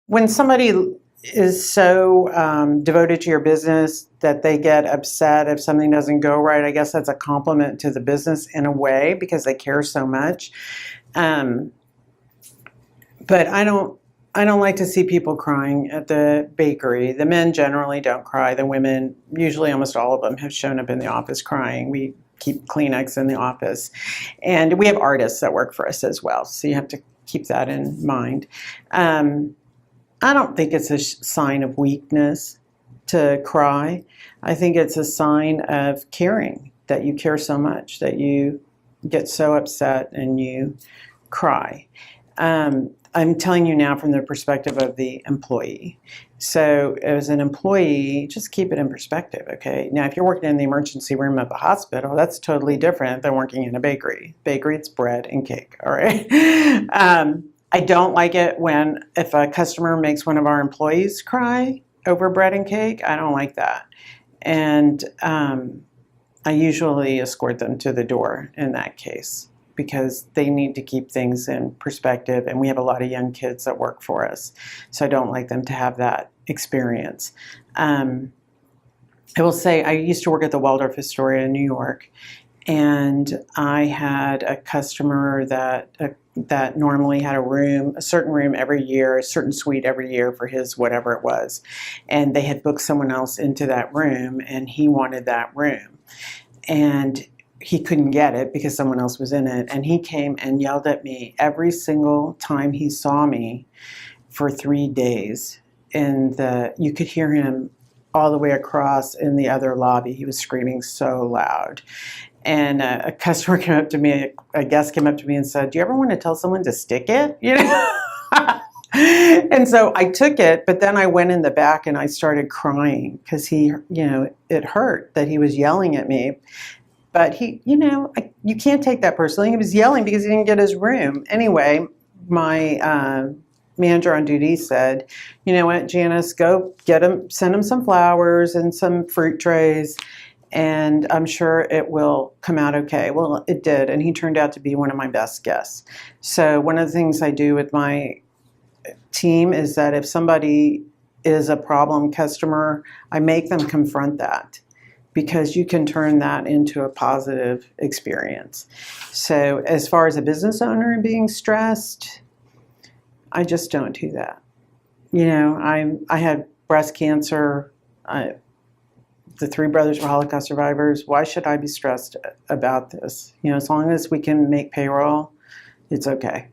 when somebody is so devoted to your business that they get upset if something doesn't go right, I guess that's a compliment to the business in a way because they care so much. But I don't like to see people crying at the bakery. The men generally don't cry. The women, usually almost all of them, have shown up in the office crying. We keep Kleenex in the office. And we have artists that work for us as well, so you have to keep that in mind. I don't think it's a sign of weakness to cry. I think it's a sign of caring, that you care so much, that you get so upset and you cry. I'm telling you now from the perspective of the employee. So as an employee, just keep it in perspective, okay? Now, if you're working in the emergency room of a hospital, that's totally different than working in a bakery. Bakery, it's bread and cake, all right? I don't like it if a customer makes one of our employees cry over bread and cake. I don't like that. And I usually escort them to the door in that case because they need to keep things in perspective, and we have a lot of young kids that work for us. So I don't like them to have that experience. I will say I used to work at the Waldorf Astoria in New York, and I had a customer that normally had a certain room every year, a certain suite every year for his whatever it was. And they had booked someone else into that room, and he wanted that room. And he couldn't get it because someone else was in it. And he came and yelled at me every single time he saw me for 3 days. You could hear him all the way across in the other lobby. He was screaming so loud. And a customer came up to me, a guest came up to me and said, "Do you ever want to tell someone to stick it?" You know? And so I took it, but then I went in the back and I started crying because it hurt that he was yelling at me. But you can't take that personally. He was yelling because he didn't get his room. Anyway, my manager on duty said, "You know what, Janice, go send him some flowers and some fruit trays, and I'm sure it will come out okay." Well, it did, and he turned out to be one of my best guests. So one of the things I do with my team is that if somebody is a problem customer, I make them confront that, because you can turn that into a positive experience. So as far as a business owner and being stressed, I just don't do that. I had breast cancer. The 3 brothers were Holocaust survivors. Why should I be stressed about this? As long as we can make payroll, it's okay.